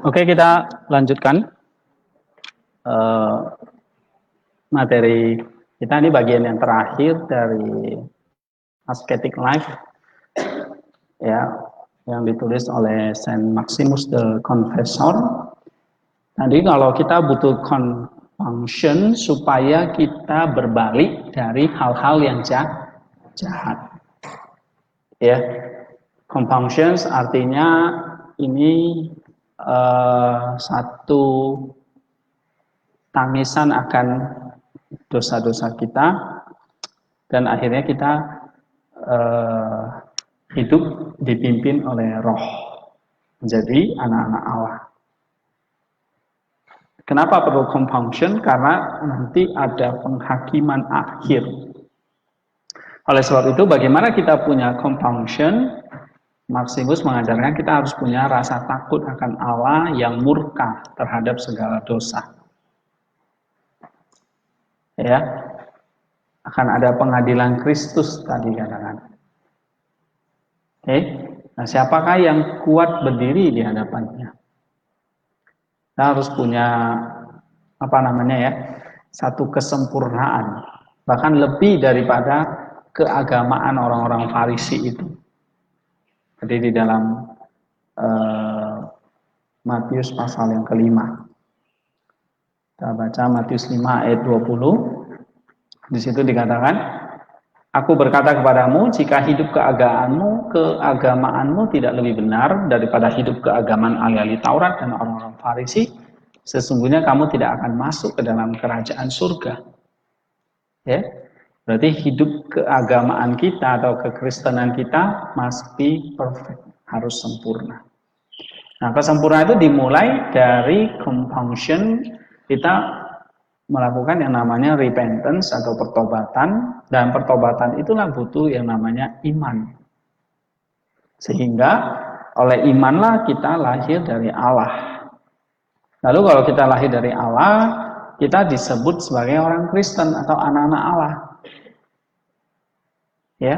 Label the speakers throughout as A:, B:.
A: Oke, kita lanjutkan materi kita. Ini bagian yang terakhir dari Ascetic Life, ya, yang ditulis oleh Saint Maximus the Confessor. Nanti kalau kita butuh compunction supaya kita berbalik dari hal-hal yang jahat, ya. Compunctions artinya ini satu tangisan akan dosa-dosa kita, dan akhirnya kita hidup dipimpin oleh Roh, menjadi anak-anak Allah. Kenapa perlu compunction? Karena nanti ada penghakiman akhir. Oleh sebab itu, bagaimana kita punya compunction? Maximus mengajarkan kita harus punya rasa takut akan Allah yang murka terhadap segala dosa. Ya, akan ada pengadilan Kristus tadi katakan. Oke, nah siapakah yang kuat berdiri di hadapannya? Kita harus punya satu kesempurnaan, bahkan lebih daripada keagamaan orang-orang Farisi itu. Jadi di dalam Matius pasal yang kelima, kita baca Matius 5 ayat 20. Di situ dikatakan, aku berkata kepadamu, jika hidup keagamaanmu tidak lebih benar daripada hidup keagamaan ahli-ahli Taurat dan orang-orang Farisi, sesungguhnya kamu tidak akan masuk ke dalam kerajaan surga. Ya, berarti hidup keagamaan kita atau kekristenan kita must be perfect, harus sempurna. Nah, kesempurnaan itu dimulai dari compunction, kita melakukan yang namanya repentance atau pertobatan, dan pertobatan itulah butuh yang namanya iman. Sehingga oleh imanlah kita lahir dari Allah. Lalu kalau kita lahir dari Allah, kita disebut sebagai orang Kristen atau anak-anak Allah. Ya,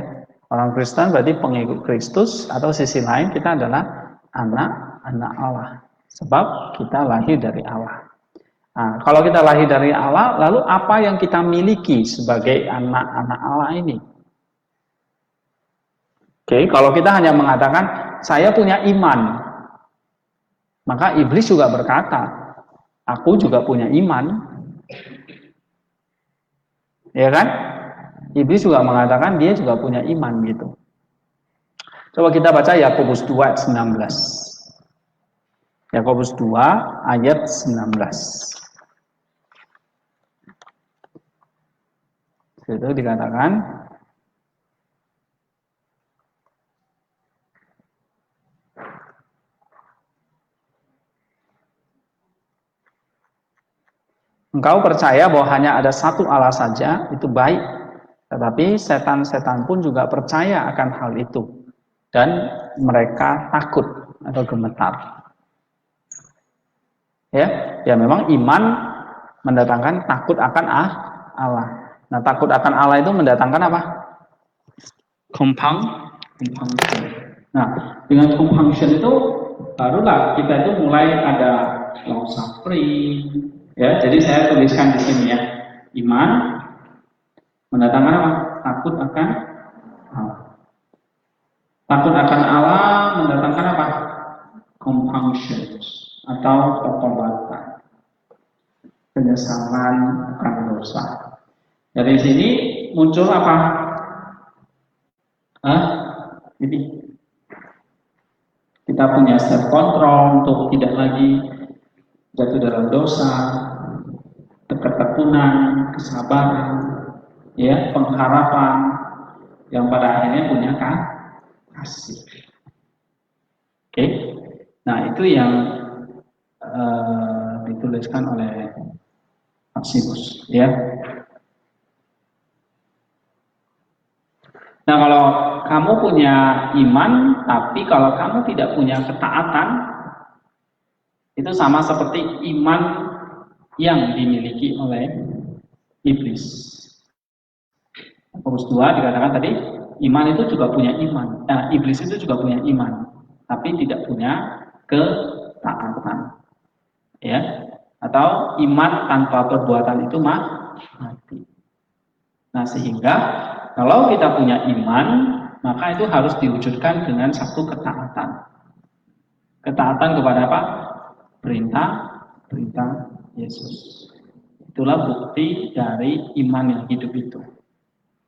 A: orang Kristen berarti pengikut Kristus, atau sisi lain kita adalah anak-anak Allah. Sebab kita lahir dari Allah. Nah, kalau kita lahir dari Allah, lalu apa yang kita miliki sebagai anak-anak Allah ini? Oke, kalau kita hanya mengatakan, saya punya iman, maka iblis juga berkata, aku juga punya iman. Ya kan? Iblis juga mengatakan dia juga punya iman gitu. Coba kita baca Yakobus 2 ayat 19. Yakobus 2 ayat 19. Itu dikatakan, engkau percaya bahwa hanya ada satu Allah saja, itu baik. Tetapi setan-setan pun juga percaya akan hal itu, dan mereka takut atau gemetar. Ya memang iman mendatangkan takut akan Allah. Nah, takut akan Allah itu mendatangkan apa? Compunction. Nah, dengan compunction itu barulah kita itu mulai ada long suffering. Ya, jadi saya tuliskan di sini ya. Iman mendatangkan apa? Takut akan Allah. Takut akan Allah mendatangkan apa? Compunction atau pertobatan, penyesalan akan dosa. Dari sini muncul apa? Ini kita punya self control untuk tidak lagi jatuh dalam dosa, ketekunan, kesabaran, ya, pengharapan yang pada akhirnya punya kasih. Oke, nah itu yang dituliskan oleh Maximus, ya. Nah, kalau kamu punya iman, tapi kalau kamu tidak punya ketaatan, itu sama seperti iman yang dimiliki oleh iblis. Yakobus 2 dikatakan tadi, iman itu juga punya iman. Iblis itu juga punya iman, tapi tidak punya ketaatan. Ya, atau iman tanpa perbuatan itu mati. Nah, sehingga kalau kita punya iman, maka itu harus diwujudkan dengan satu ketaatan. Ketaatan kepada apa? Perintah Yesus. Itulah bukti dari iman yang hidup itu.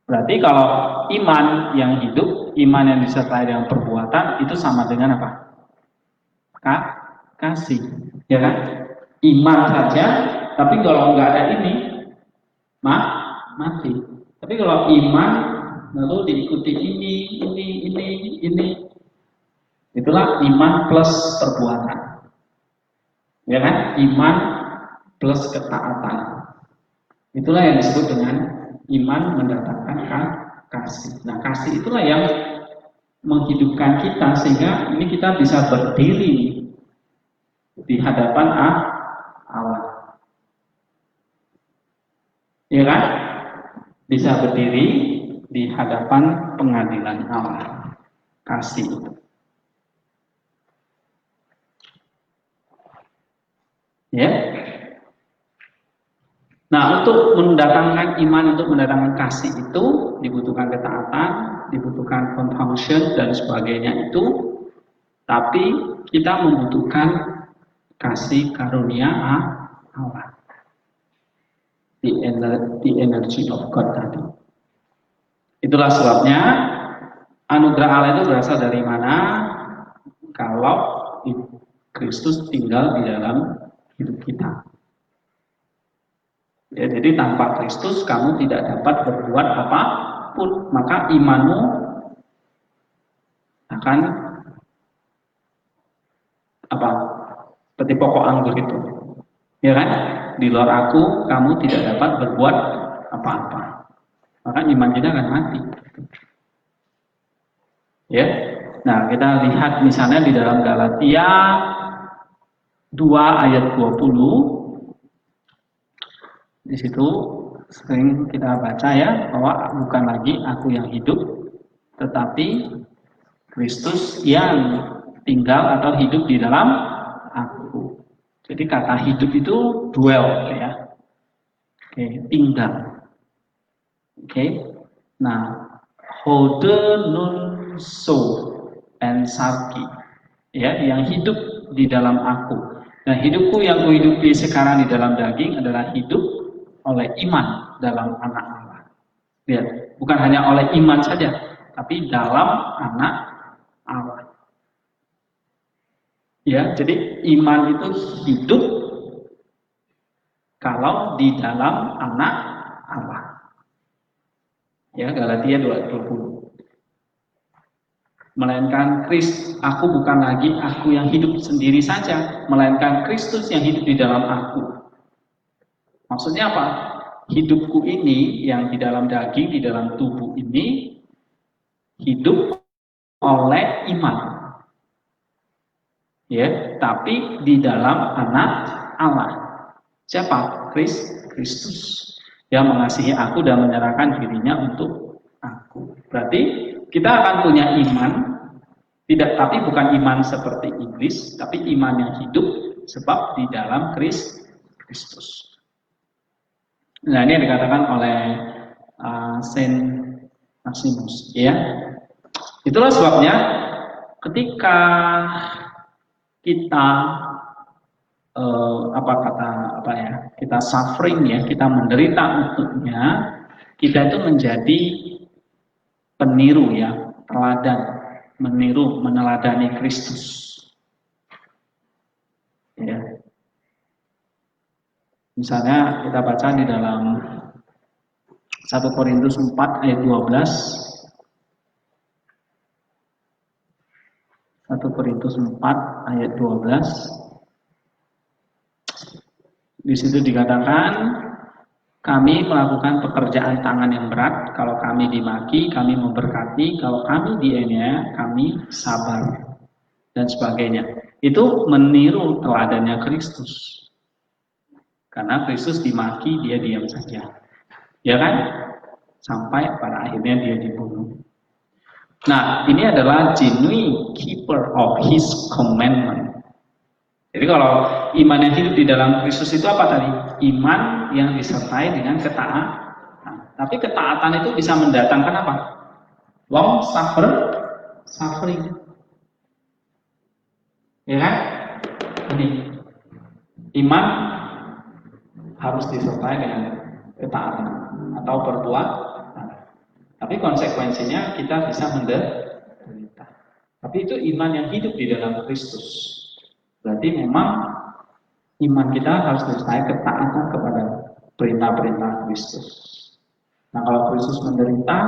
A: Berarti kalau iman yang hidup, iman yang disertai dengan perbuatan, itu sama dengan apa? Kasih. Ya kan? Iman saja, tapi kalau nggak ada ini, mati. Tapi kalau iman, lalu diikuti ini, itulah iman plus perbuatan. Ya kan? Iman plus ketaatan. Itulah yang disebut dengan iman mendatangkan kasih. Nah, kasih itulah yang menghidupkan kita sehingga ini kita bisa berdiri di hadapan Allah. Ya kan? Bisa berdiri di hadapan pengadilan Allah. Kasih itu. Ya. Nah, untuk mendatangkan iman, untuk mendatangkan kasih itu dibutuhkan ketaatan, dibutuhkan compunction dan sebagainya itu. Tapi kita membutuhkan kasih karunia Allah. The energy of God tadi. Itulah sebabnya anugerah Allah itu berasal dari mana? Kalau Kristus tinggal di dalam hidup kita. Ya, jadi tanpa Kristus kamu tidak dapat berbuat apapun, maka imanmu akan apa? Seperti pokok anggur itu, ya kan? Di luar aku kamu tidak dapat berbuat apa-apa, maka iman kita akan mati. Ya, nah kita lihat misalnya di dalam Galatia 2 ayat 20. Di situ sering kita baca ya bahwa bukan lagi aku yang hidup, tetapi Kristus yang tinggal atau hidup di dalam aku. Jadi kata hidup itu dwell ya. Oke, tinggal. Oke. Nah, hode nun so and sarki. Ya, yang hidup di dalam aku. Nah, hidupku yang kuhidupi sekarang di dalam daging adalah hidup oleh iman dalam anak Allah. Lihat, bukan hanya oleh iman saja, tapi dalam anak Allah. Ya, jadi iman itu hidup kalau di dalam anak Allah. Ya, Galatia 2:20. Melainkan aku bukan lagi aku yang hidup sendiri saja, melainkan Kristus yang hidup di dalam aku. Maksudnya apa? Hidupku ini yang di dalam daging, di dalam tubuh ini hidup oleh iman. Ya, tapi di dalam anak Allah. Siapa? Kristus yang mengasihi aku dan menyerahkan dirinya untuk aku. Berarti kita akan punya iman, tapi bukan iman seperti iblis, tapi iman yang hidup sebab di dalam Kristus. Nah, ini yang dikatakan oleh Saint Maximus, ya. Itulah sebabnya ketika kita kita suffering ya, kita menderita untuknya, kita itu menjadi peniru ya, teladan, meneladani Kristus. Ya. Misalnya kita baca di dalam 1 Korintus 4 ayat 12. 1 Korintus 4 ayat 12. Di situ dikatakan, kami melakukan pekerjaan tangan yang berat, kalau kami dimaki, kami memberkati, kalau kami dianiaya, kami sabar, dan sebagainya. Itu meniru teladannya Kristus. Karena Kristus dimaki, dia diam saja. Ya kan? Sampai pada akhirnya dia dibunuh. Nah, ini adalah genuine keeper of his commandment. Jadi kalau iman yang hidup di dalam Kristus itu apa tadi? Iman yang disertai dengan ketaatan. Tapi ketaatan itu bisa mendatangkan apa? Long suffering. Ya kan? Ini iman harus disertai dengan ketaatan atau perbuatan. Tapi konsekuensinya kita bisa menderita. Tapi itu iman yang hidup di dalam Kristus. Berarti memang iman kita harus disertai ketaatan kepada perintah-perintah Kristus. Nah, kalau Kristus menderita,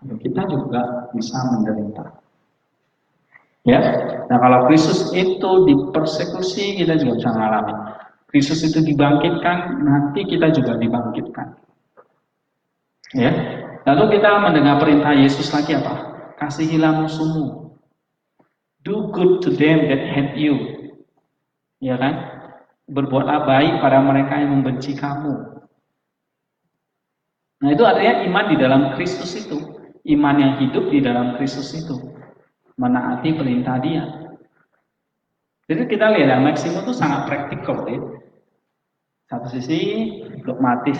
A: ya kita juga bisa menderita. Ya, nah kalau Kristus itu dipersekusi, kita juga bisa mengalami. Kristus itu dibangkitkan, nanti kita juga dibangkitkan. Ya, lalu kita mendengar perintah Yesus lagi apa? Kasihilah musuhmu, do good to them that hate you, ya kan? Berbuatlah baik pada mereka yang membenci kamu. Nah itu artinya iman di dalam Kristus itu, iman yang hidup di dalam Kristus itu, menaati perintah Dia. Jadi kita lihat ya, Maximus itu sangat praktikal ya. Satu sisi dogmatis,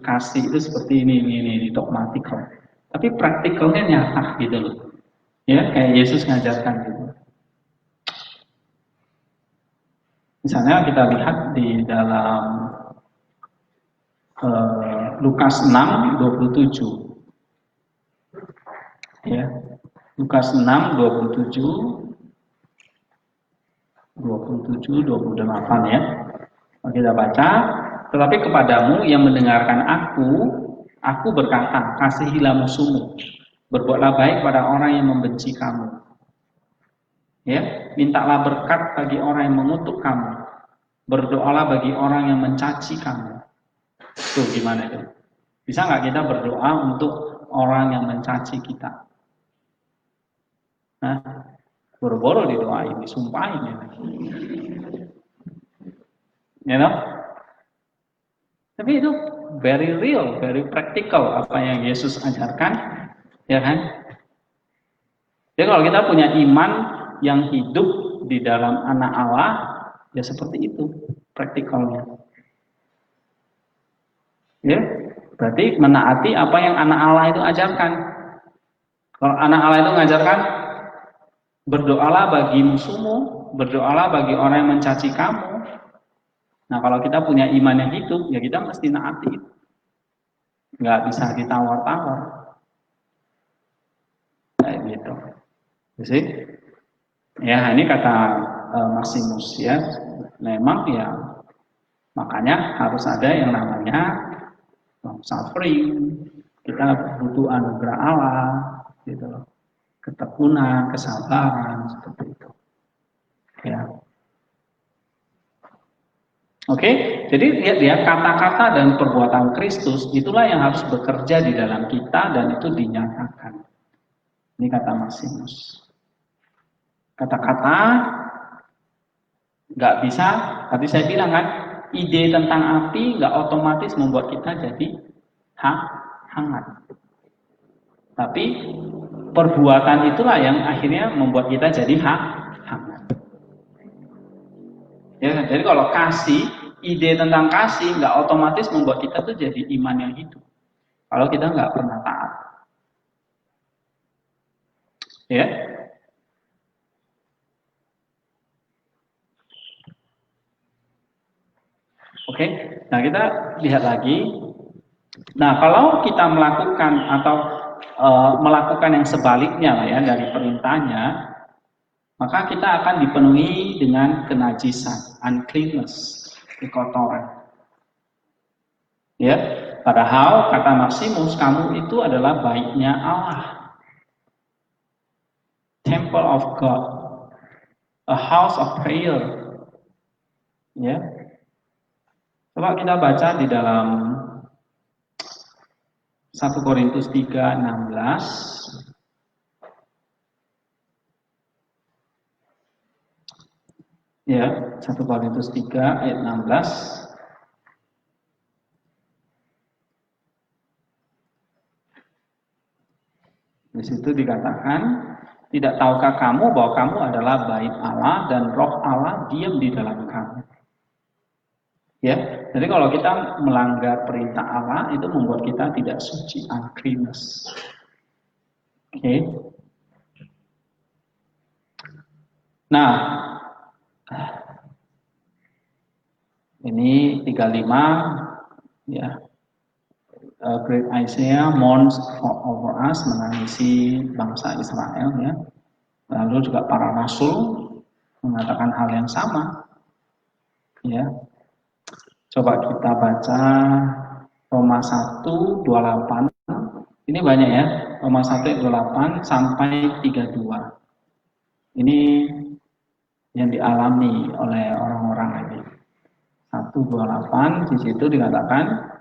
A: kasih itu seperti ini dogmatikal. Tapi praktikalnya nyata gitu loh. Ya, kayak Yesus ngajarkan gitu. Misalnya kita lihat di dalam Lukas 6:27. Ya. Lukas 6:27 28 ya. Kita baca, tetapi kepadamu yang mendengarkan aku berkata, kasihilah musuhmu, berbuatlah baik pada orang yang membenci kamu. Ya, mintalah berkat bagi orang yang mengutuk kamu, berdoalah bagi orang yang mencaci kamu. Tuh gimana itu? Bisa nggak kita berdoa untuk orang yang mencaci kita? Nah, boro-boro didoain, disumpahin ya. You know? Tapi itu very real, very practical apa yang Yesus ajarkan, ya kan? Jadi kalau kita punya iman yang hidup di dalam anak Allah, ya seperti itu praktikalnya. Ya, berarti menaati apa yang anak Allah itu ajarkan. Kalau anak Allah itu mengajarkan berdoalah bagi musuhmu, berdoalah bagi orang yang mencaci kamu. Nah, kalau kita punya iman yang hidup, ya kita mesti naati. Nggak bisa ditawar-tawar. Kayak gitu. Jadi, ya ini kata Maximus ya. Memang ya, makanya harus ada yang namanya suffering. Kita butuh anugerah Allah, gitu loh. Ketekunan, kesabaran, seperti itu. Ya. Oke, jadi lihat ya, kata-kata dan perbuatan Kristus itulah yang harus bekerja di dalam kita dan itu dinyatakan. Ini kata Maximus. Kata-kata nggak bisa, tadi saya bilang kan, ide tentang api nggak otomatis membuat kita jadi hangat. Tapi perbuatan itulah yang akhirnya membuat kita jadi hangat. Ya, jadi kalau kasih, ide tentang kasih nggak otomatis membuat kita tuh jadi iman yang hidup. Kalau kita nggak pernah taat, ya. Oke, nah kita lihat lagi. Nah, kalau kita melakukan atau melakukan yang sebaliknya ya dari perintahnya, maka kita akan dipenuhi dengan kenajisan, uncleanness, kekotoran. Ya, padahal kata Maximus, kamu itu adalah baiknya Allah, temple of God, a house of prayer. Ya, coba kita baca di dalam 1 Korintus 3:16. Ya, 1 Korintus 3 ayat 16. Di situ dikatakan, Tidak tahukah kamu bahwa kamu adalah bait Allah dan roh Allah diam di dalam kamu? Ya, jadi kalau kita melanggar perintah Allah itu membuat kita tidak suci, uncleanness. Oke. Nah, ini 35 ya. Great Isaiah mourns over us, menangisi bangsa Israel ya. Lalu juga para rasul mengatakan hal yang sama. Ya. Coba kita baca Roma 1:28. Ini banyak ya. Roma 1:28 sampai 32. Ini yang dialami oleh orang-orang ini. 1:28 di situ dikatakan,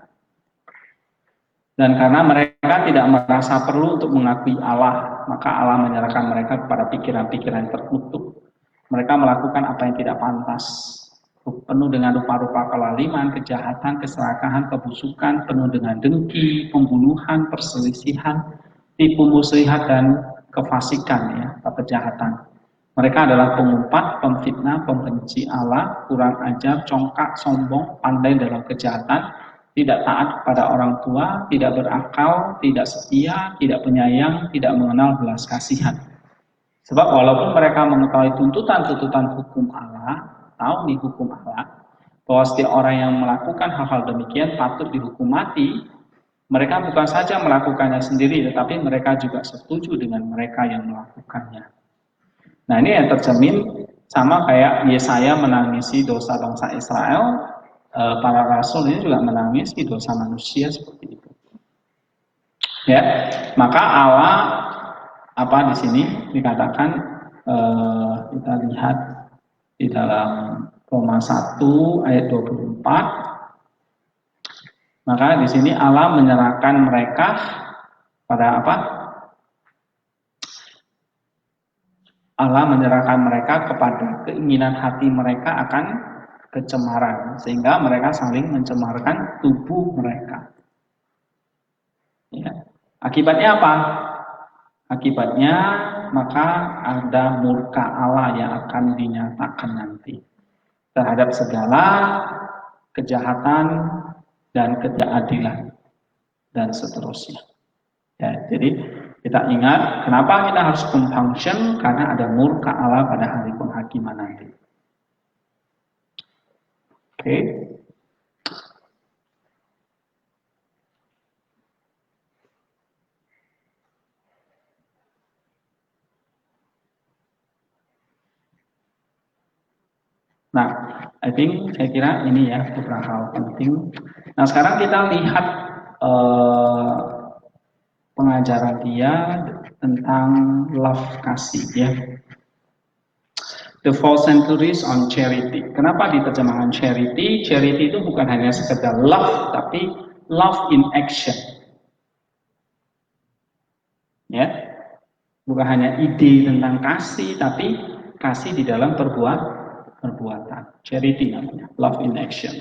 A: dan karena mereka tidak merasa perlu untuk mengakui Allah, maka Allah menyerahkan mereka kepada pikiran-pikiran tertutup. Mereka melakukan apa yang tidak pantas, penuh dengan rupa-rupa kelaliman, kejahatan, keserakahan, kebusukan, penuh dengan dengki, pembunuhan, perselisihan, tipu muslihat, dan kefasikan, ya, kejahatan. Mereka adalah pengumpat, pemfitnah, pembenci Allah, kurang ajar, congkak, sombong, pandai dalam kejahatan, tidak taat kepada orang tua, tidak berakal, tidak setia, tidak penyayang, tidak mengenal belas kasihan. Sebab walaupun mereka mengetahui tuntutan-tuntutan hukum Allah, tahu nih hukum Allah, bahwa setiap orang yang melakukan hal-hal demikian patut dihukum mati, mereka bukan saja melakukannya sendiri, tetapi mereka juga setuju dengan mereka yang melakukannya. Nah, ini yang tercermin sama kayak Yesaya menangisi dosa bangsa Israel, para rasul ini juga menangisi dosa manusia seperti itu. Ya, maka Allah apa di sini dikatakan, kita lihat di dalam Roma 1 ayat 24. Maka di sini Allah menyerahkan mereka pada apa? Allah menyerahkan mereka kepada keinginan hati mereka akan kecemaran, sehingga mereka saling mencemarkan tubuh mereka. Ya. Akibatnya apa? Akibatnya maka ada murka Allah yang akan dinyatakan nanti terhadap segala kejahatan dan ketidakadilan dan seterusnya. Ya, jadi kita ingat kenapa kita harus compunction, karena ada murka Allah pada hari penghakiman nanti. Oke. Nah, saya kira ini ya beberapa hal penting. Nah, sekarang kita lihat pengajaran dia tentang love, kasih ya. The 4th centuries on charity. Kenapa diterjemahkan charity? Charity itu bukan hanya sekedar love, tapi love in action. Ya, bukan hanya ide tentang kasih, tapi kasih di dalam perbuatan. Charity namanya, love in action.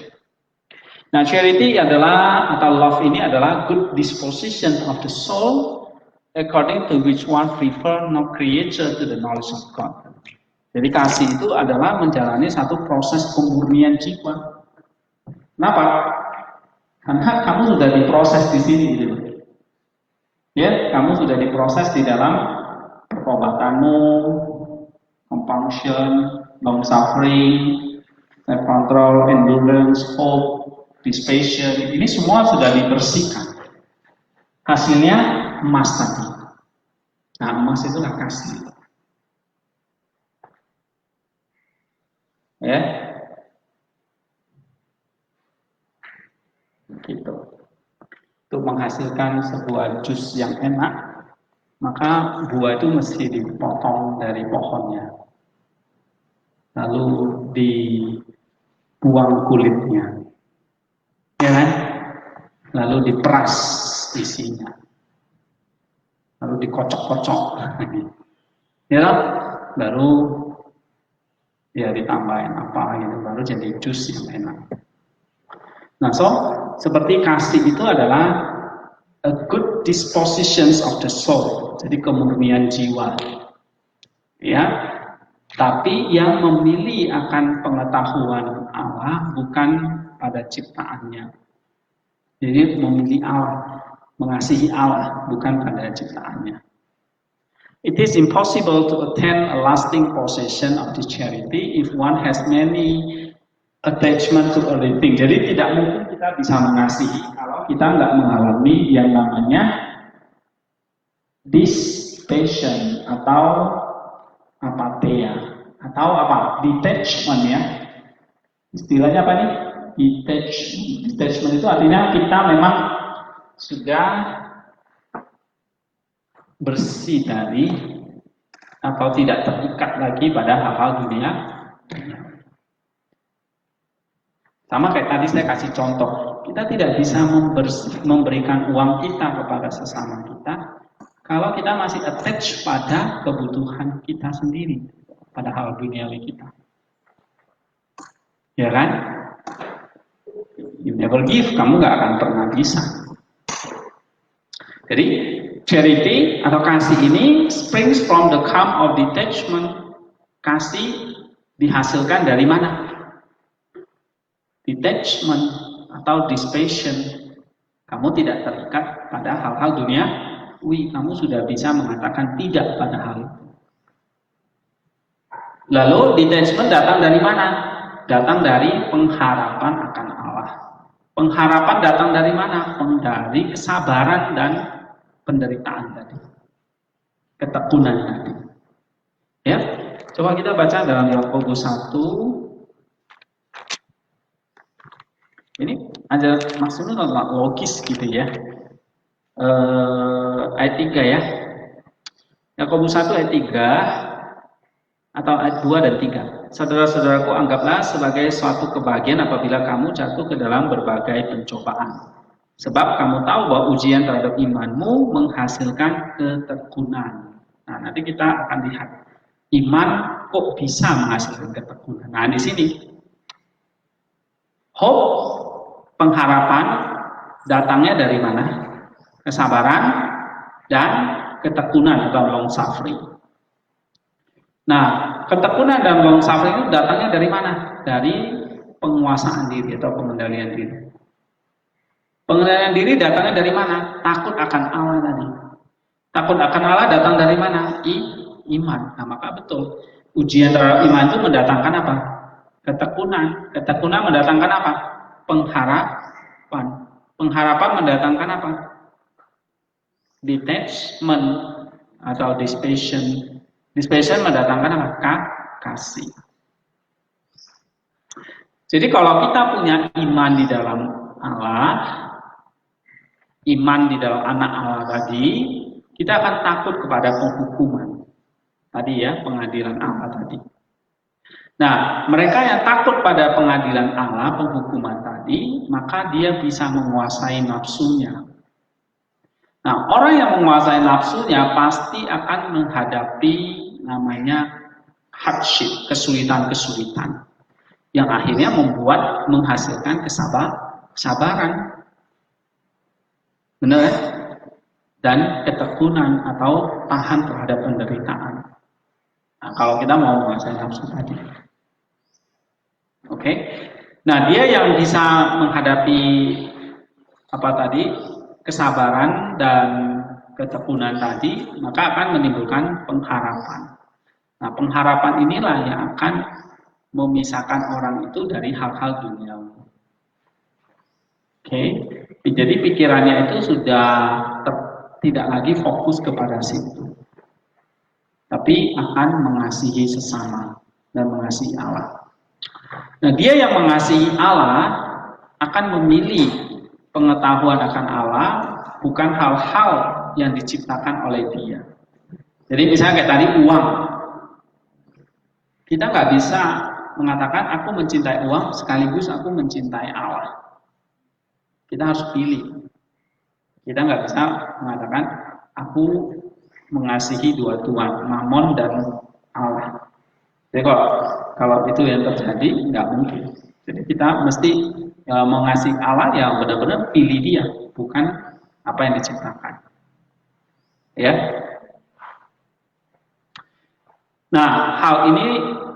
A: Nah, charity adalah, atau love ini adalah good disposition of the soul, according to which one prefer no creature to the knowledge of God. Jadi kasih itu adalah menjalani satu proses pemurnian jiwa. Kenapa? Karena kamu sudah diproses di sini, gitu. Ya, kamu sudah diproses di dalam pertobatanmu, compassion, long suffering, self control, endurance, hope, dispassion. Ini semua sudah dibersihkan. Hasilnya emas tadi. Nah, emas itulah kasih. Ya, gitu. Untuk menghasilkan sebuah jus yang enak, maka buah itu mesti dipotong dari pohonnya, lalu dibuang kulitnya, ya kan? Lalu diperas isinya, lalu dikocok-kocok, ya, baru ya ditambahin apa gitu, baru jadi jus yang enak. Nah, seperti kasih itu adalah a good dispositions of the soul, jadi kemurnian jiwa. ya. Tapi yang memilih akan pengetahuan Allah bukan pada ciptaannya. Jadi memilih Allah, mengasihi Allah bukan pada ciptaannya. It is impossible to attain a lasting possession of this charity if one has many attachment to a living. Jadi tidak mungkin kita bisa mengasihi kalau kita nggak mengalami yang namanya dissipation atau apatheia atau apa? Detachment ya. Istilahnya apa nih? Detachment. Detachment itu artinya kita memang sudah bersih dari atau tidak terikat lagi pada hal-hal dunia. Sama kayak tadi saya kasih contoh, kita tidak bisa memberikan uang kita kepada sesama kita kalau kita masih attach pada kebutuhan kita sendiri, pada hal duniawi kita. Ya kan? You never give, kamu nggak akan pernah bisa. Jadi charity atau kasih ini springs from the calm of detachment. Kasih dihasilkan dari mana? Detachment atau dissipation. Kamu tidak terikat pada hal-hal duniawi. Kamu sudah bisa mengatakan tidak pada hal itu. Lalu detachment datang dari mana? Datang dari pengharapan akan Allah. Pengharapan datang dari mana? Dari kesabaran dan penderitaan tadi, ketekunan tadi. Ya, coba kita baca dalam Yakobus 1. Ini aja maksudnya logis gitu ya. Ayat 3 ya. Yakobus 1 ayat 3 atau ayat 2 dan 3. Saudara-saudaraku, anggaplah sebagai suatu kebahagiaan apabila kamu jatuh ke dalam berbagai pencobaan. Sebab kamu tahu bahwa ujian terhadap imanmu menghasilkan ketekunan. Nah, nanti kita akan lihat iman kok bisa menghasilkan ketekunan. Nah, di sini hope, pengharapan datangnya dari mana? Kesabaran dan ketekunan atau long suffering. Nah, ketekunan dan long suffering itu datangnya dari mana? Dari penguasaan diri atau pengendalian diri. Pengendalian diri datangnya dari mana? Takut akan Allah tadi. Takut akan Allah datang dari mana? Iman. Nah, maka betul. Ujian terhadap iman itu mendatangkan apa? Ketekunan. Ketekunan mendatangkan apa? Pengharapan. Pengharapan mendatangkan apa? Detachment atau dissipation. Dissipation mendatangkan apa? Kasih. Jadi kalau kita punya iman di dalam Allah, iman di dalam anak Allah tadi, kita akan takut kepada penghukuman. Tadi ya, pengadilan Allah tadi. Nah, mereka yang takut pada pengadilan Allah, penghukuman tadi, maka dia bisa menguasai nafsunya. Nah, orang yang menguasai nafsunya pasti akan menghadapi namanya hardship, kesulitan-kesulitan. Yang akhirnya menghasilkan kesabaran. Benar ya? Dan ketekunan atau tahan terhadap penderitaan. Nah, kalau kita mau menguasai nafsu tadi. Oke. Nah, dia yang bisa menghadapi apa tadi? Kesabaran dan ketekunan tadi, maka akan menimbulkan pengharapan. Nah, pengharapan inilah yang akan memisahkan orang itu dari hal-hal duniawi. Oke. Jadi pikirannya itu sudah tidak lagi fokus kepada situ, tapi akan mengasihi sesama dan mengasihi Allah. Nah, dia yang mengasihi Allah akan memilih pengetahuan akan Allah, bukan hal-hal yang diciptakan oleh dia. Jadi misalnya kayak tadi uang, kita nggak bisa mengatakan aku mencintai uang sekaligus aku mencintai Allah. Kita harus pilih. Kita nggak bisa mengatakan aku mengasihi dua Tuhan, Mammon dan Allah. Jadi kalau itu yang terjadi nggak mungkin. Jadi kita mesti mengasihi Allah yang benar-benar pilih dia, bukan apa yang diciptakan. Ya. Nah,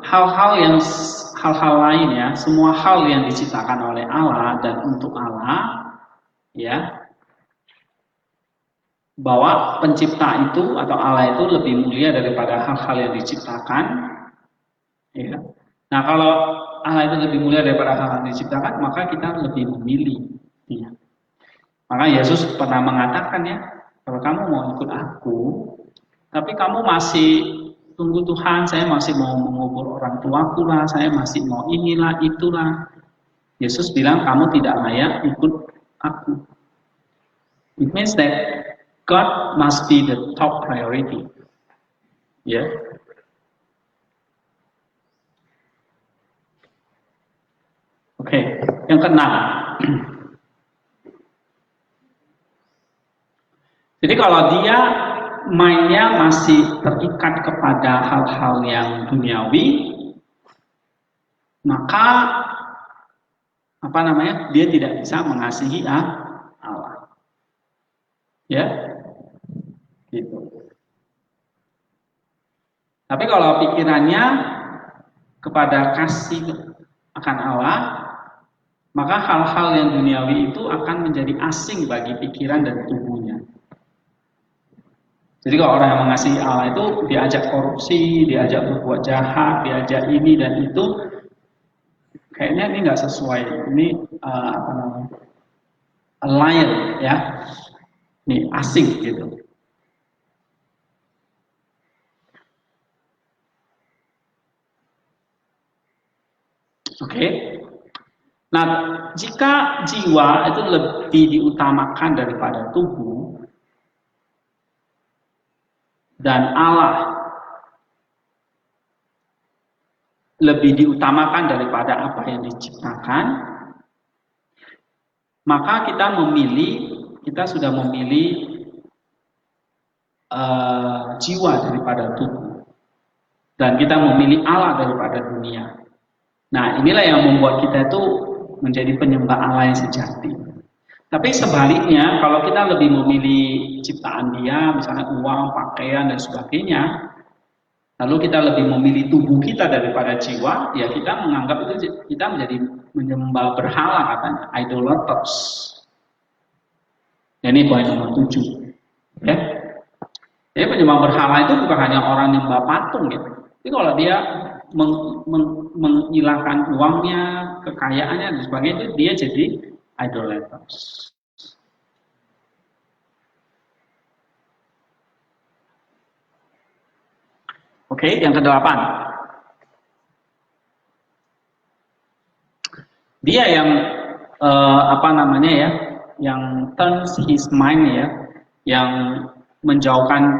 A: hal-hal lain ya, semua hal yang diciptakan oleh Allah dan untuk Allah, ya, bahwa pencipta itu atau Allah itu lebih mulia daripada hal-hal yang diciptakan, ya. Nah, kalau Allah itu lebih mulia daripada hal yang diciptakan, maka kita lebih memilih dia. Maka Yesus pernah mengatakan ya, kalau kamu mau ikut aku, tapi kamu masih tunggu Tuhan, saya masih mau mengubur orang tuaku lah, saya masih mau inilah, itulah. Yesus bilang kamu tidak layak ikut aku. It means that God must be the top priority. Ya. Yeah. Oke, yang keenam. Jadi kalau dia mainnya masih terikat kepada hal-hal yang duniawi, maka dia tidak bisa mengasihi Allah. Ya, gitu. Tapi kalau pikirannya kepada kasih akan Allah, maka hal-hal yang duniawi itu akan menjadi asing bagi pikiran dan tubuhnya. Jadi kalau orang yang mengasihi Allah itu diajak korupsi, diajak berbuat jahat, diajak ini dan itu, kayaknya ini nggak sesuai. Ini liar ya, ini asing gitu. Oke. Nah, jika jiwa itu lebih diutamakan daripada tubuh dan Allah lebih diutamakan daripada apa yang diciptakan, maka kita sudah memilih jiwa daripada tubuh, dan kita memilih Allah daripada dunia. Nah, inilah yang membuat kita itu menjadi penyembah Allah yang sejati. Tapi sebaliknya, kalau kita lebih memilih ciptaan Dia, misalnya uang, pakaian, dan sebagainya, lalu kita lebih memilih tubuh kita daripada jiwa, ya kita menganggap itu kita menjadi menyembah berhala, katanya, idolaters. Ini poin nomor 7. Ya. Jadi penyembah berhala itu bukan hanya orang nyembah patung, gitu. Tapi kalau dia menghilangkan uangnya, kekayaannya, dan sebagainya, itu dia jadi idolaters. Oke, yang ke-8. Dia yang yang turns his mind ya, yang menjauhkan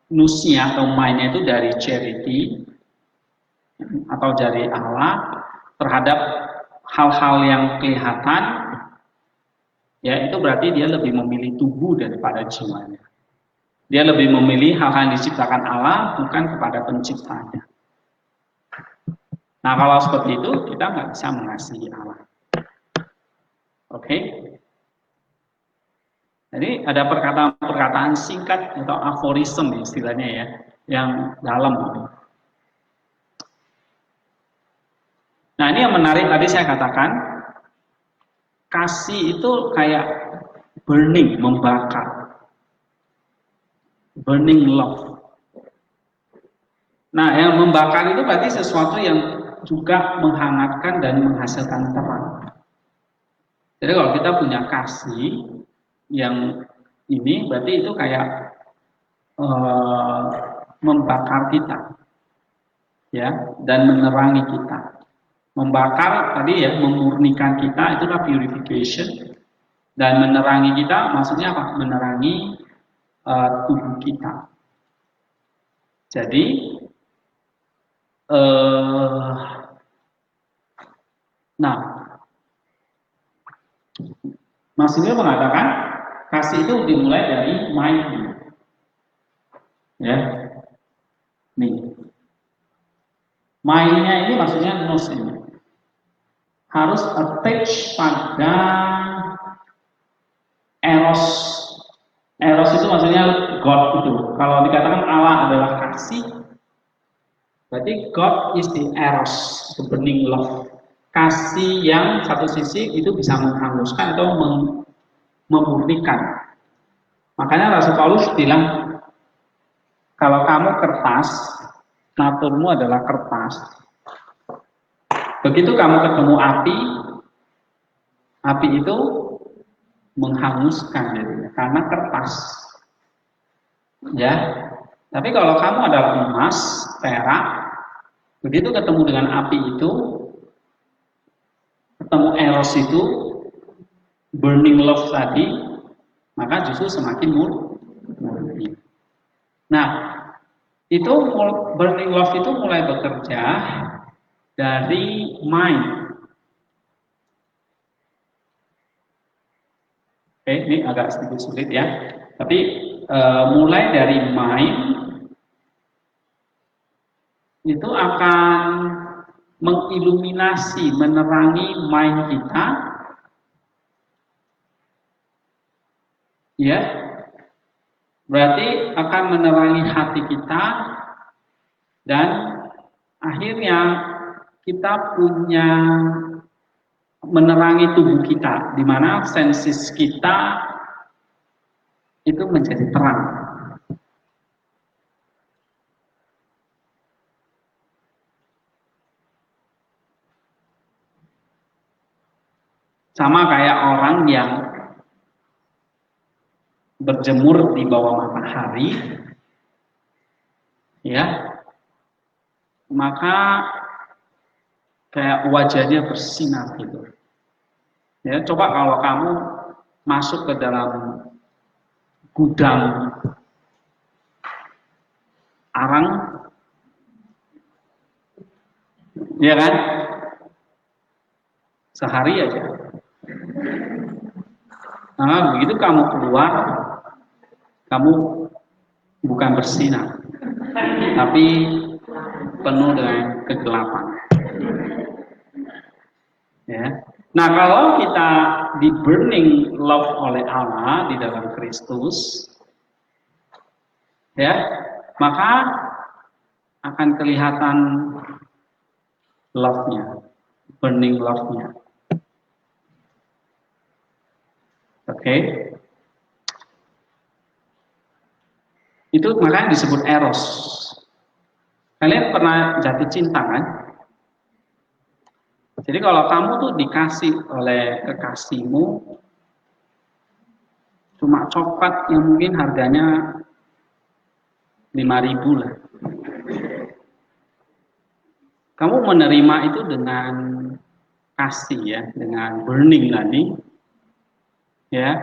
A: nusia atau mindnya itu dari charity atau dari Allah terhadap hal-hal yang kelihatan, ya itu berarti dia lebih memilih tubuh daripada jiwanya. Dia lebih memilih hal-hal yang diciptakan Allah bukan kepada penciptanya. Nah, kalau seperti itu kita nggak bisa mengasihi Allah. Oke? Jadi ada perkataan singkat atau aforisme istilahnya ya, yang dalam ini. Nah, ini yang menarik tadi saya katakan, kasih itu kayak burning, membakar. Burning love. Nah, yang membakar itu berarti sesuatu yang juga menghangatkan dan menghasilkan terang. Jadi kalau kita punya kasih yang ini, berarti itu kayak membakar kita, ya, dan menerangi kita. Membakar tadi ya, memurnikan kita, itulah purification. Dan menerangi kita, maksudnya apa? Menerangi tubuh kita. Jadi nah, Maksudnya mengatakan kasih itu dimulai dari mind. Ya, nih, mindnya ini maksudnya nous ini harus attach pada eros. Eros itu maksudnya God itu. Kalau dikatakan Allah adalah kasih, Berarti God is the eros, the burning love. Kasih yang satu sisi itu bisa menghanguskan atau memurnikan. Makanya Rasul Paulus bilang, kalau kamu kertas, naturmu adalah kertas. Begitu kamu ketemu api, api itu menghanguskan karena kertas. Ya. Tapi kalau kamu adalah emas, perak, begitu ketemu dengan api itu, ketemu eros itu, burning love tadi, maka justru semakin murni. Nah, itu burning love itu mulai bekerja dari mind. Oke, ini agak sedikit sulit ya. Tapi mulai dari mind itu akan mengiluminasi, menerangi mind kita, ya. Berarti akan menerangi hati kita dan akhirnya kita punya menerangi tubuh kita, di mana sensis kita itu menjadi terang. Sama kayak orang yang berjemur di bawah matahari, ya, maka kayak wajahnya bersinar gitu. Ya, coba kalau kamu masuk ke dalam gudang arang, ya kan, sehari aja. Nah, begitu kamu keluar, kamu bukan bersinar, tapi penuh dengan kegelapan. Ya. Nah, kalau kita di burning love oleh Allah di dalam Kristus, ya, maka akan kelihatan love-nya, burning love-nya. Oke. Itu makanya disebut eros. Kalian pernah jatuh cinta kan? Jadi kalau kamu tuh dikasih oleh kekasihmu cuma coklat yang mungkin harganya 5.000 lah. Kamu menerima itu dengan kasih ya, dengan burning tadi. Ya.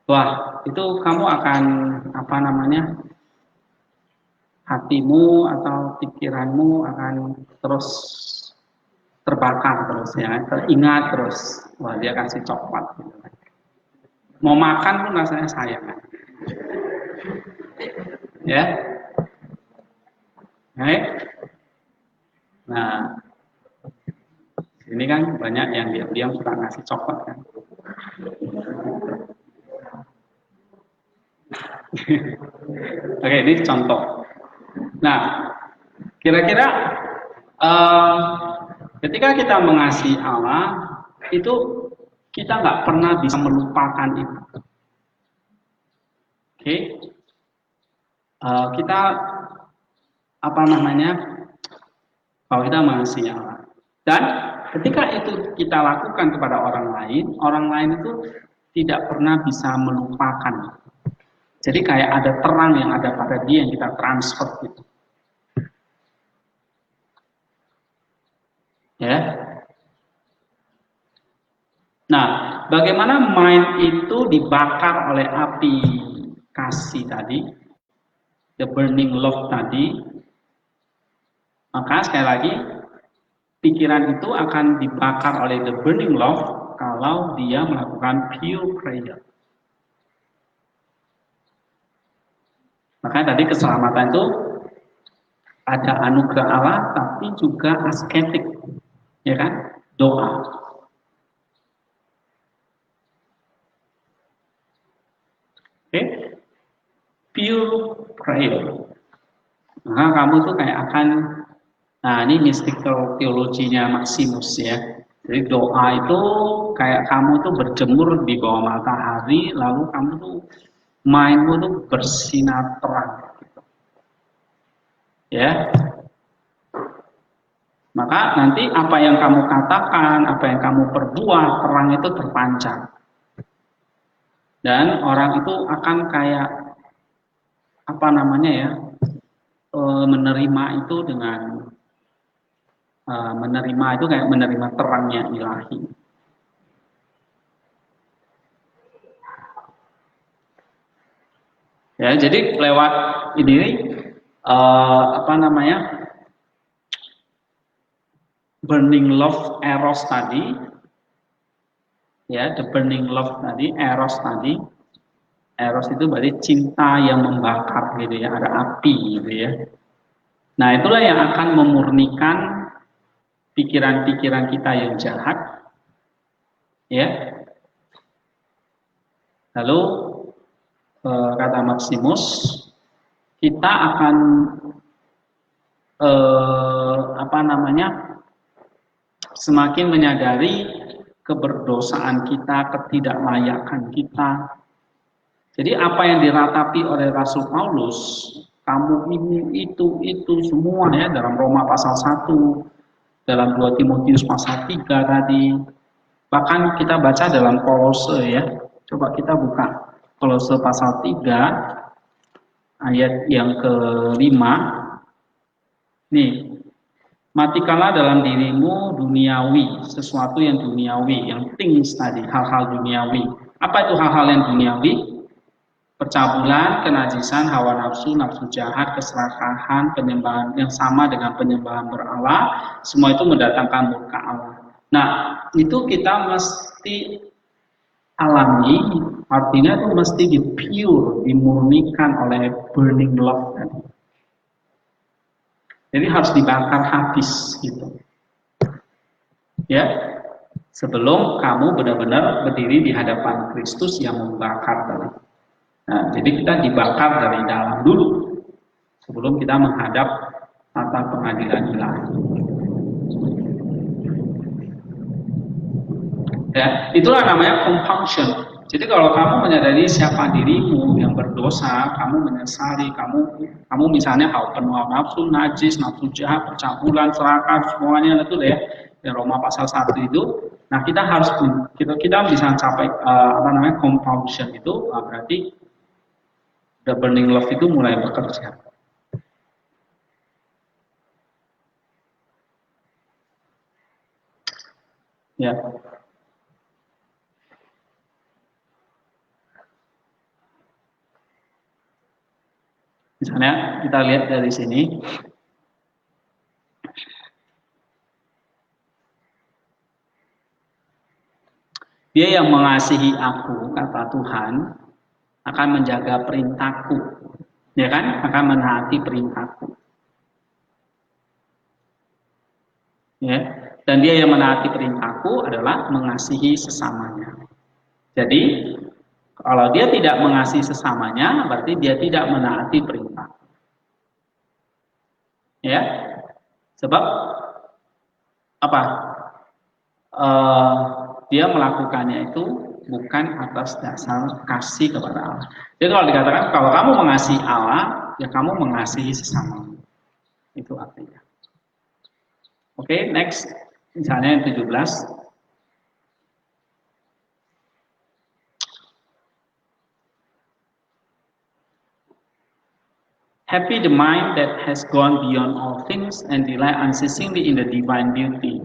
A: Wah, itu kamu akan apa namanya? Hatimu atau pikiranmu akan terus terbakar terus ya, teringat terus. Wah, dia kasih coklat gitu kan. Mau makan pun rasanya sayang kan. Ya. Baik. Nah, ini kan banyak yang diam-diam suka ngasih coklat kan. Oke, ini contoh. Nah, kira-kira ketika kita mengasihi Allah, itu kita nggak pernah bisa melupakan itu. Oke, kita apa namanya? Kalau kita mengasihi Allah, dan ketika itu kita lakukan kepada orang lain itu tidak pernah bisa melupakan. Jadi kayak ada terang yang ada pada dia yang kita transfer gitu. Ya. Nah, bagaimana mind itu dibakar oleh api kasih tadi, the burning love tadi, maka sekali lagi pikiran itu akan dibakar oleh the burning love kalau dia melakukan pure prayer. Makanya tadi keselamatan itu ada anugerah Allah tapi juga asketik, ya kan? Doa. Oke, pure prayer. Maka kamu tuh kayak akan Nah, ini mystical teologinya Maximus ya. Jadi doa itu kayak kamu tuh berjemur di bawah matahari, lalu kamu tuh mindmu tuh bersinar terang, gitu. Ya. Maka nanti apa yang kamu katakan, apa yang kamu perbuat, terang itu terpancar. Dan orang itu akan kayak apa namanya ya, menerima itu dengan menerima itu kayak menerima terangnya ilahi. Ya, jadi lewat ini apa namanya, burning love eros tadi, ya, the burning love tadi, eros tadi, eros itu berarti cinta yang membakar gitu ya, ada api gitu ya. Nah, itulah yang akan memurnikan pikiran-pikiran kita yang jahat, ya. Lalu kata Maximus, kita akan apa namanya, semakin menyadari keberdosaan kita, ketidaklayakan kita. Jadi apa yang diratapi oleh Rasul Paulus, kamu ini, itu semua ya, dalam Roma pasal 1, dalam 2 Timotius pasal 3 tadi, bahkan kita baca dalam Kolose ya. Coba kita buka Kolose pasal 3 ayat yang ke-5. Nih, matikanlah dalam dirimu duniawi, sesuatu yang duniawi, yang things tadi, hal-hal duniawi. Apa itu hal-hal yang duniawi? Percabulan, kenajisan, hawa nafsu, nafsu jahat, keserakahan, penyembahan yang sama dengan penyembahan berhala, semua itu mendatangkan murka Allah. Nah, itu kita mesti alami, artinya itu mesti di pure, dimurnikan oleh burning love tadi. Jadi harus dibakar habis gitu. Ya, sebelum kamu benar-benar berdiri di hadapan Kristus yang membakar tadi. Nah, jadi kita dibakar dari dalam dulu sebelum kita menghadap tata pengadilan ilahi. Ya, itulah namanya compunction. Jadi kalau kamu menyadari siapa dirimu yang berdosa, kamu menyesali, kamu misalnya penuh nafsu, najis, nafsu jahat, percabulan, serakah, semuanya itu deh ya, Roma pasal 1 itu. Nah, kita harus kita bisa capai apa namanya compunction itu, berarti the burning love itu mulai bekerja. Ya. Misalnya kita lihat dari sini, dia yang mengasihi aku, kata Tuhan, akan menjaga perintahku, ya kan? Akan menaati perintahku. Ya. Dan dia yang menaati perintahku adalah mengasihi sesamanya. Jadi, kalau dia tidak mengasihi sesamanya, berarti dia tidak menaati perintah. Ya, sebab apa? Dia melakukannya itu bukan atas dasar kasih kepada Allah. Jadi kalau dikatakan kalau kamu mengasihi Allah, ya kamu mengasihi sesama. Itu artinya. Oke, next. Misalnya yang 17. Happy the mind that has gone beyond all things and delight unceasingly in the divine beauty.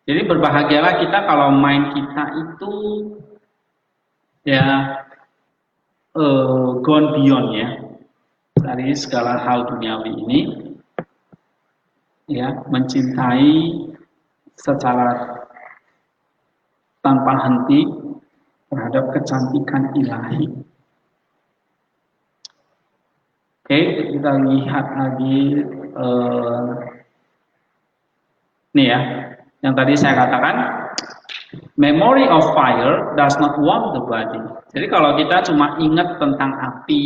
A: Jadi berbahagialah kita kalau mind kita itu ya gone beyond ya, dari segala hal duniawi ini, ya, mencintai secara tanpa henti terhadap kecantikan ilahi. Oke, kita lihat lagi nih ya, yang tadi saya katakan, memory of fire does not warm the body. Jadi kalau kita cuma ingat tentang api,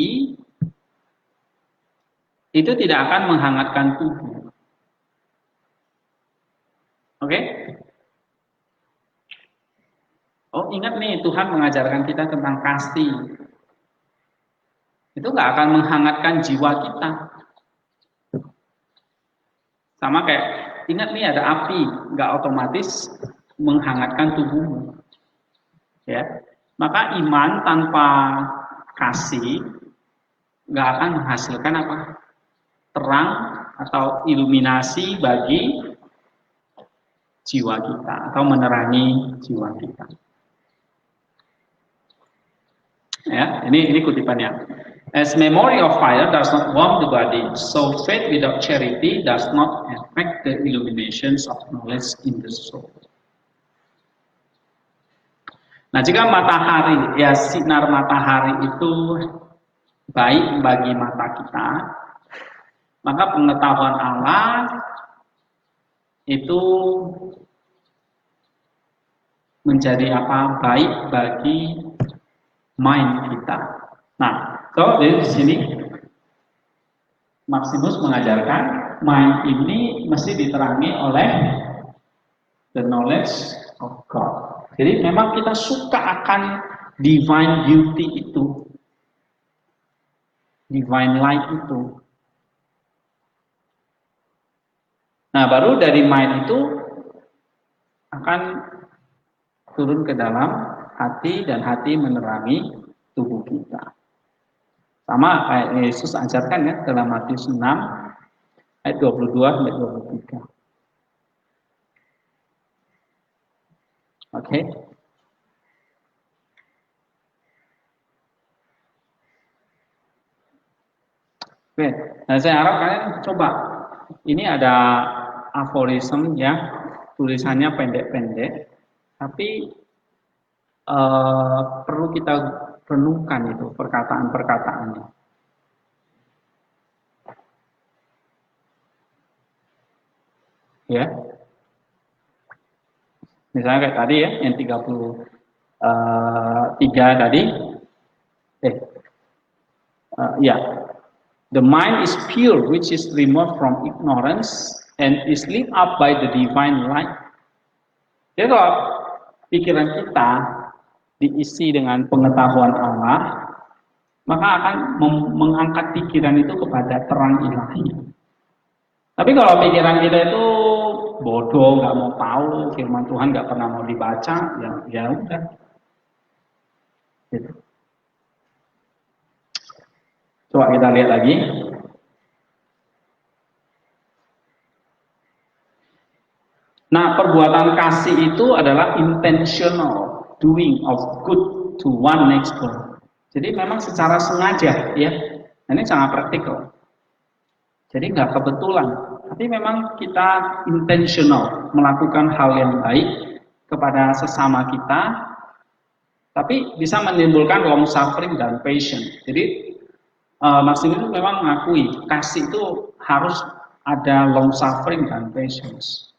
A: itu tidak akan menghangatkan tubuh. Oke? Oh, ingat nih, Tuhan mengajarkan kita tentang kasih. Itu nggak akan menghangatkan jiwa kita. Sama kayak, ingat nih ada api, nggak otomatis menghangatkan tubuhmu. Ya, maka iman tanpa kasih nggak akan menghasilkan apa? Terang atau iluminasi bagi jiwa kita atau menerangi jiwa kita. Ya, ini kutipannya. As memory of fire does not warm the body, so faith without charity does not affect the illuminations of knowledge in the soul. Nah, jika matahari, ya sinar matahari itu baik bagi mata kita, maka pengetahuan Allah itu menjadi apa? Baik bagi mind kita. Nah, so dari sini Maximus mengajarkan mind ini mesti diterangi oleh the knowledge of God. Jadi memang kita suka akan divine beauty itu, divine light itu. Nah, baru dari mind itu akan turun ke dalam hati dan hati menerangi tubuh kita. Sama kayak Yesus ajarkan ya dalam Matius 6 ayat 22 sampai 23. Oke. Oke, nah saya harap kalian coba. Ini ada aforisme ya, tulisannya pendek-pendek, tapi perlu kita renungkan itu perkataan-perkataannya. Ya. Misalnya kayak tadi ya, yang 33 tadi. Ya. The mind is pure, which is removed from ignorance and is lit up by the divine light. Jadi kalau pikiran kita diisi dengan pengetahuan Allah, maka akan mengangkat pikiran itu kepada terang ilahi. Tapi kalau pikiran kita itu bodoh, nggak mau tahu, firman Tuhan nggak pernah mau dibaca, ya udah. Gitu. Coba kita lihat lagi. Nah, perbuatan kasih itu adalah intentional doing of good to one neighbor. Jadi memang secara sengaja ya. Ini sangat praktikal. Jadi nggak kebetulan, tapi memang kita intentional melakukan hal yang baik kepada sesama kita, tapi bisa menimbulkan long suffering dan patience. Jadi Maximus itu memang mengakui kasih itu harus ada long suffering dan patience.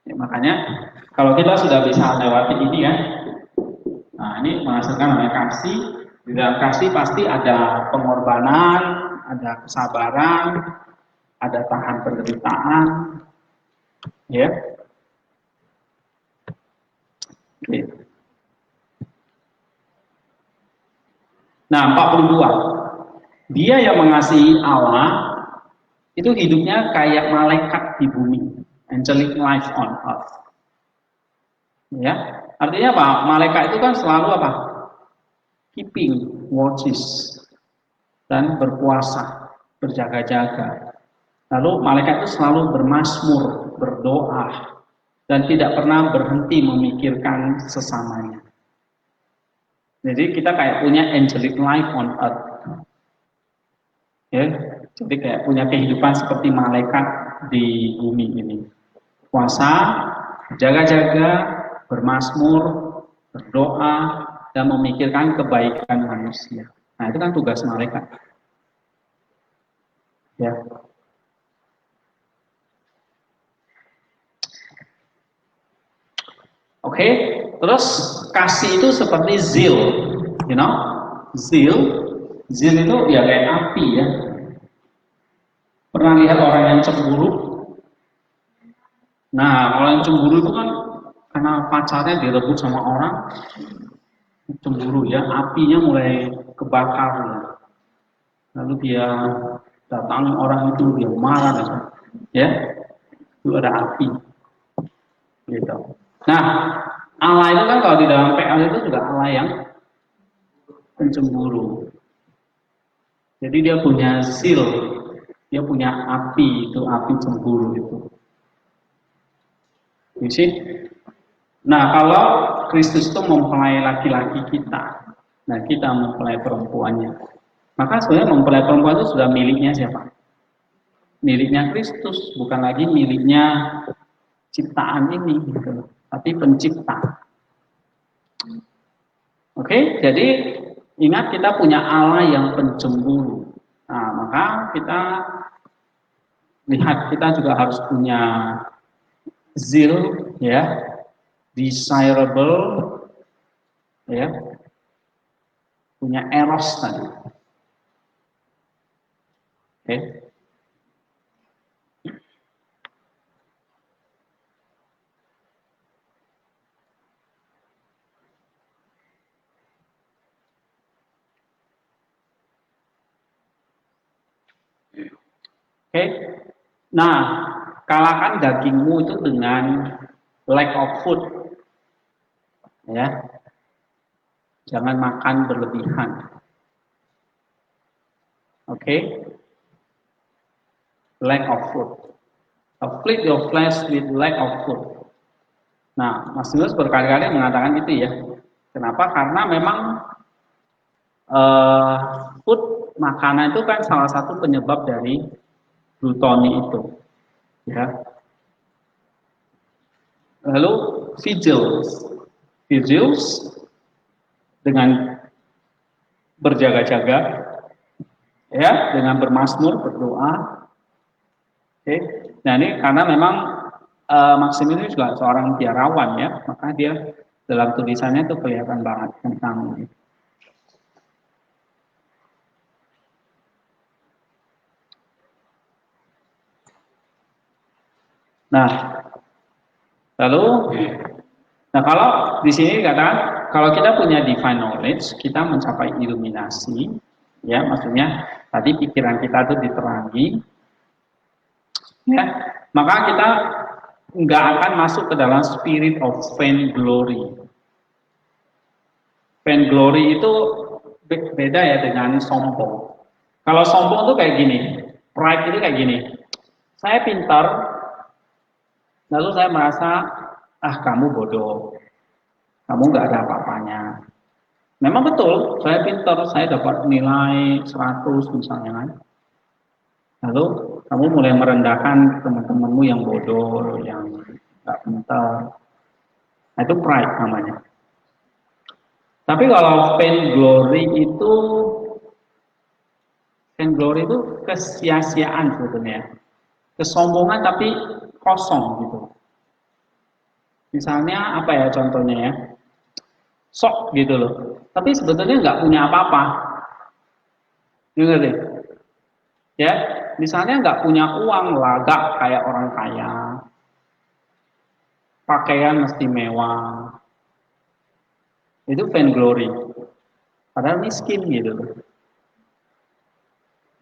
A: Ya, makanya kalau kita sudah bisa lewati ini ya, nah ini menghasilkan namanya kasih. Di dalam kasih pasti ada pengorbanan, ada kesabaran, ada tahan penderitaan, ya. Oke. Nah, 42. Dia yang mengasihi Allah itu hidupnya kayak malaikat di bumi, angelic life on earth. Ya, artinya apa? Malaikat itu kan selalu apa? Keeping watches dan berpuasa, berjaga-jaga. Lalu malaikat itu selalu bermazmur, berdoa, dan tidak pernah berhenti memikirkan sesamanya. Jadi kita kayak punya angelic life on earth. Ya, jadi kayak punya kehidupan seperti malaikat di bumi ini. Puasa, jaga-jaga, bermazmur, berdoa, dan memikirkan kebaikan manusia. Nah, itu kan tugas malaikat. Ya. Oke, terus kasih itu seperti zeal, you know? Zeal itu ya kayak api ya. Pernah lihat orang yang cemburu? Nah, kalau yang cemburu itu kan karena pacarnya direbut sama orang, cemburu ya, apinya mulai kebakar ya. Lalu dia datangi orang itu, dia marah dan ya, itu ada api gitu. Nah, Allah itu kan kalau di dalam PL itu juga Allah yang pencemburu. Jadi dia punya seal, dia punya api itu, api cemburu itu. You see? Nah, kalau Kristus itu mempelai laki-laki kita, nah kita mempelai perempuannya. Maka sebenarnya mempelai perempuan itu sudah miliknya siapa? Miliknya Kristus, bukan lagi miliknya ciptaan ini, gitu. Tapi pencipta. Oke, jadi ingat kita punya Allah yang pencemburu. Nah, maka kita lihat kita juga harus punya zeal, ya, desirable, ya, punya eros tadi. Oke. Oke. Nah, kalahkan dagingmu itu dengan lack of food, ya. Jangan makan berlebihan. Oke. Lack of food. Afflict your flesh with lack of food. Nah, Mas Yunus berkali-kali mengatakan itu ya. Kenapa? Karena memang uh, food makanan itu kan salah satu penyebab dari glutoni itu, ya. Lalu vigils, vigils dengan berjaga-jaga, ya, dengan bermasmur, berdoa. Oke. Nah ini karena memang Maxim ini juga seorang biarawan ya, maka dia dalam tulisannya itu kelihatan banget tentang ini. Nah, lalu, nah kalau di sini dikatakan kalau kita punya divine knowledge, kita mencapai iluminasi, ya, maksudnya tadi pikiran kita itu diterangi, ya, maka kita nggak akan masuk ke dalam spirit of vainglory. Vainglory itu beda ya dengan sombong. Kalau sombong tuh kayak gini, pride itu kayak gini. Saya pintar, lalu saya merasa, ah kamu bodoh, kamu nggak ada apa-apanya. Memang betul, saya pintar, saya dapat nilai 100 misalnya kan. Lalu kamu mulai merendahkan teman-temanmu yang bodoh, yang nggak pintar. Nah, itu pride namanya. Tapi kalau vain glory itu kesia-siaan sebetulnya. Kesombongan tapi kosong gitu. Misalnya apa ya contohnya ya? Sok gitu loh. Tapi sebetulnya nggak punya apa-apa. Ngerti? Ya, misalnya nggak punya uang lagak kayak orang kaya, pakaian mesti mewah, itu vainglory. Padahal miskin gitu loh.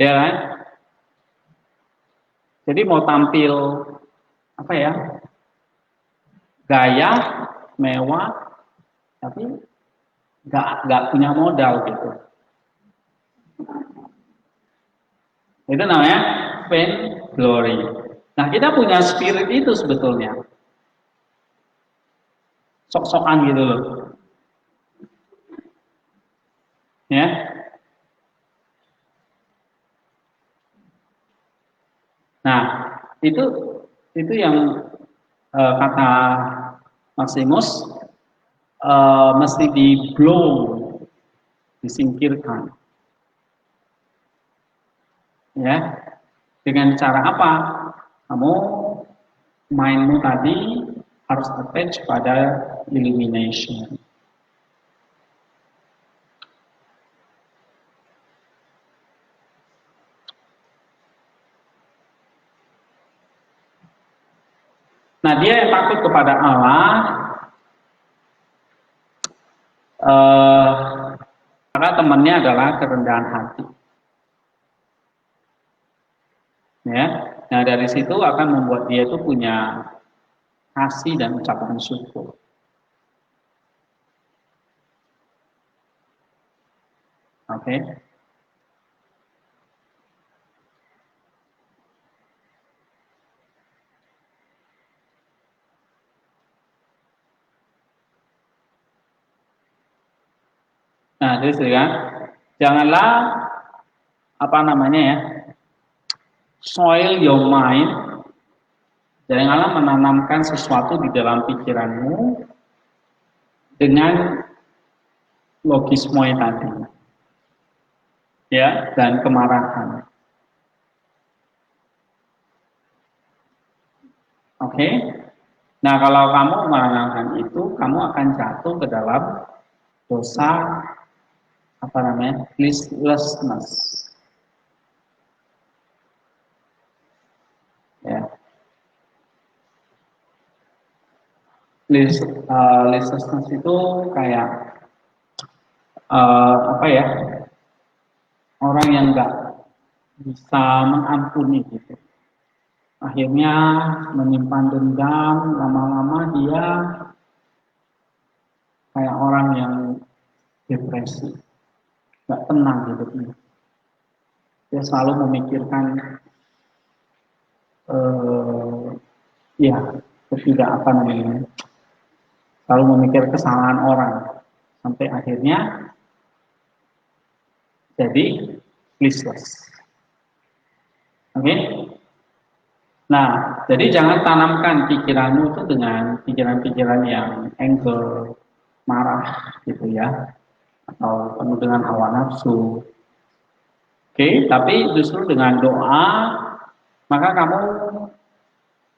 A: Ya kan? Jadi mau tampil apa ya? Gaya, mewah, tapi nggak punya modal gitu. Itu namanya vainglory. Nah kita punya spirit itu sebetulnya, sok-sokan gitu loh, ya. Nah itu yang kata Maximus mesti di blow, disingkirkan, ya. Dengan cara apa? Kamu mindmu tadi harus attach pada illumination. Nah, dia yang takut kepada Allah, maka temannya adalah kerendahan hati. Ya, nah dari situ akan membuat dia itu punya kasih dan ucapan syukur. Oke. Nah, terus kan, janganlah apa namanya ya, soil your mind, janganlah menanamkan sesuatu di dalam pikiranmu dengan logisme tadi, ya, dan kemarahan. Oke. Nah, kalau kamu menanamkan itu, kamu akan jatuh ke dalam dosa apa namanya, listlessness, ya. Listlessness itu kayak apa ya, orang yang nggak bisa mengampuni gitu. Akhirnya menyimpan dendam, lama-lama dia kayak orang yang depresi, nggak tenang hidupnya. Dia selalu memikirkan ya ketidak apa namanya, selalu memikir kesalahan orang sampai akhirnya jadi listless. Oke? Nah, jadi jangan tanamkan pikiranmu itu dengan pikiran-pikiran yang anger, marah gitu ya, atau penuh dengan hawa nafsu. Oke, tapi justru dengan doa maka kamu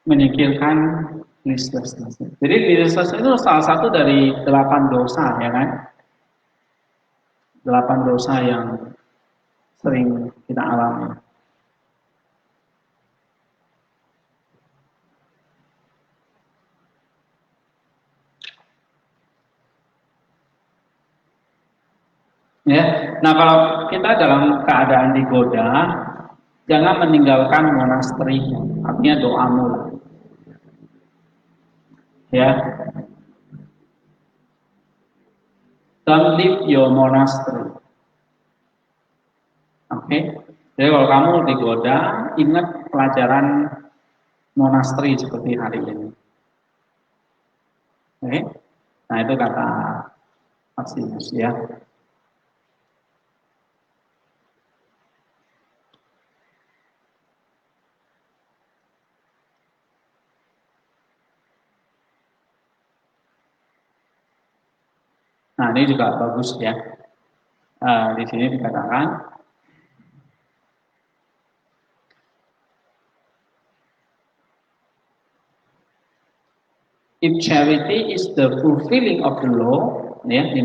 A: menyingkirkan listlessness. Jadi listlessness itu salah satu dari 8 dosa ya kan? 8 dosa yang sering kita alami. Ya, nah kalau kita dalam keadaan digoda, jangan meninggalkan monasteri, artinya doamu lah. Ya, don't leave your monastery. Oke, jadi kalau kamu digoda, ingat pelajaran monasteri seperti hari ini. Oke, nah itu kata Maximus ya. Nah ini juga bagus ya. Di sini dikatakan if charity is the fulfilling of the law, ya 56.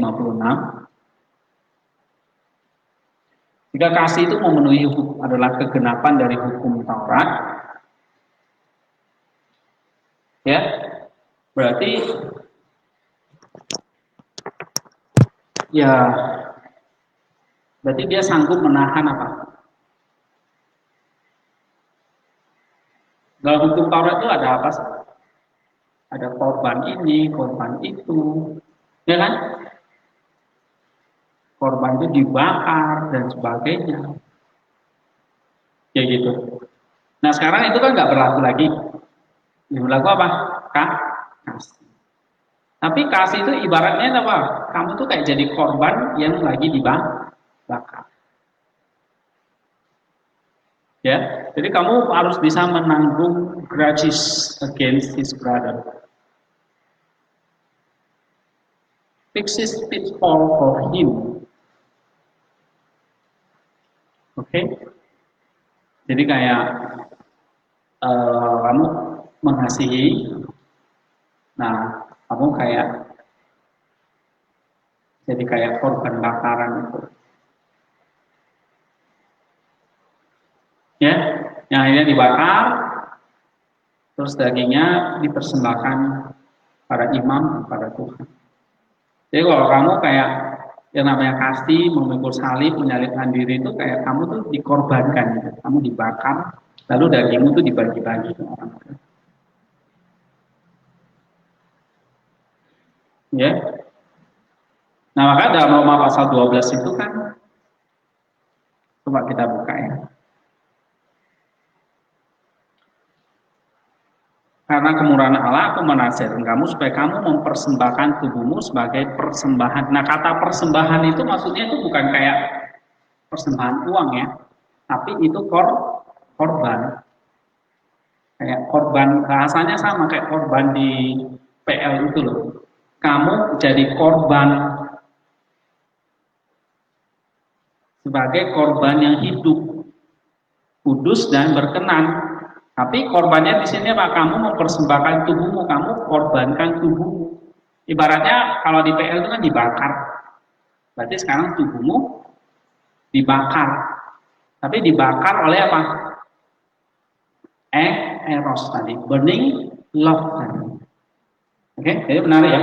A: Jika kasih itu memenuhi hukum adalah kegenapan dari hukum Taurat, ya berarti ya berarti dia sanggup menahan apa? Dalam hukum Taurat itu ada apa sih? Ada korban ini, korban itu, ya kan? Korban itu dibakar dan sebagainya, kayak gitu. Nah sekarang itu kan nggak berlaku lagi. Yang berlaku apa? Kasih. Tapi kasih itu ibaratnya apa? Kamu tuh kayak jadi korban yang lagi dibakar. Ya, jadi kamu harus bisa menanggung grudges against his brother. Fix his pitfall for him. Oke? Jadi kayak kamu mengasihi, nah kamu kayak jadi kayak korban bakaran itu. Ya, yang akhirnya dibakar, Terus dagingnya dipersembahkan pada imam, pada Tuhan. Jadi kalau kamu kayak yang namanya kasti, memikul salib, menyalibkan diri itu kayak kamu tuh dikorbankan gitu. Kamu dibakar, lalu dagingmu tuh dibagi-bagi ke orang. Ya. Nah, maka dalam Roma pasal 12 itu kan, coba kita buka ya. Karena kemurahan Allah, aku menasihatkan kamu supaya kamu mempersembahkan tubuhmu sebagai persembahan. Nah, kata persembahan itu maksudnya itu bukan kayak persembahan uang ya, tapi itu korban. Kayak korban, bahasanya sama kayak korban di PL itu loh. Kamu jadi korban sebagai korban yang hidup, kudus dan berkenan. Tapi korbannya di sini apa? Kamu mempersembahkan tubuhmu, kamu korbankan tubuhmu. Ibaratnya kalau di PL itu kan dibakar. Berarti sekarang tubuhmu dibakar. Tapi dibakar oleh apa? Eros tadi, burning love tadi. Oke, jadi menarik ya.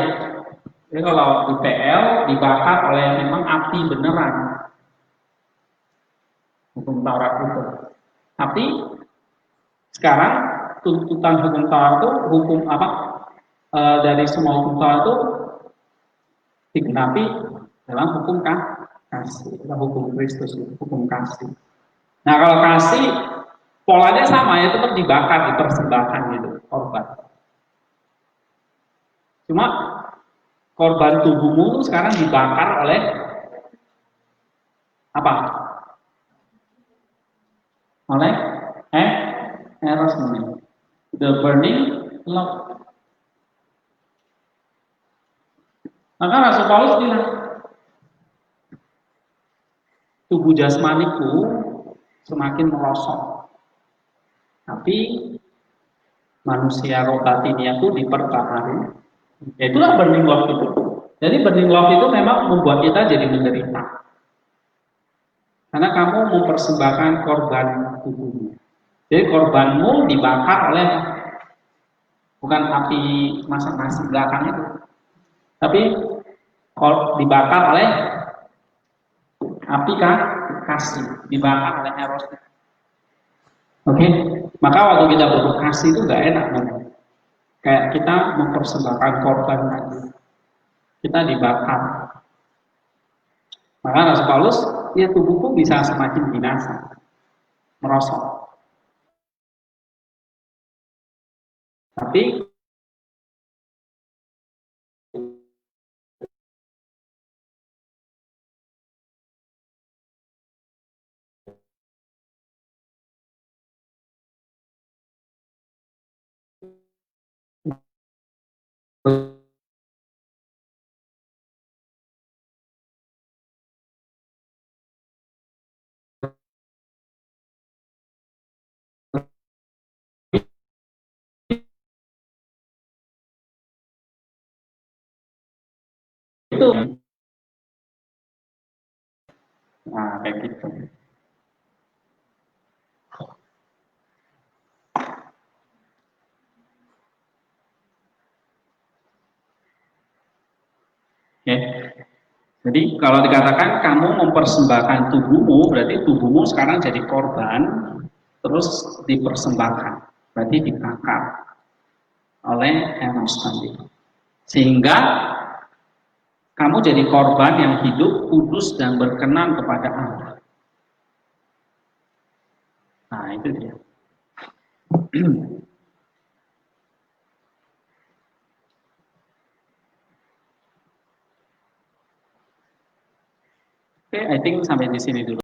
A: Jadi kalau di PL dibakar oleh memang api beneran, hukum Taurat itu. Tapi sekarang tuntutan hukum Taurat itu hukum apa? Dari semua hukum Taurat itu digenapi dalam hukum kasih, hukum Kristus, hukum kasih. Nah kalau kasih polanya sama ya, tetap dibakar, dipersembahkan gitu, korban. Cuma korban tubuhmu tuh sekarang dibakar oleh apa? Oleh eros ini, the burning love. Maka Rasul Paulus bilang, tubuh jasmaniku semakin merosot, tapi manusia roh batinnya itu diperbaharui. Ya, itulah burning love itu. Jadi burning love itu memang membuat kita jadi menderita. Karena kamu mempersembahkan korban tubuhmu. Jadi korbanmu dibakar oleh bukan api masak nasi belakang itu, tapi dibakar oleh api kasih, dibakar oleh eros. Oke, maka waktu kita berkasih itu nggak enak banget. Kayak kita mempersembahkan korban lagi, kita dibakar. Maka Rasul Paulus, ya tubuhku bisa semakin binasa, merosot. Tapi itu, nah kayak gitu. Oke. Jadi kalau dikatakan kamu mempersembahkan tubuhmu, berarti tubuhmu sekarang jadi korban, terus dipersembahkan, berarti dibakar oleh eros tadi. Sehingga kamu jadi korban yang hidup, kudus dan berkenan kepada Allah. Nah itu dia. Oke, I think sampai di sini dulu.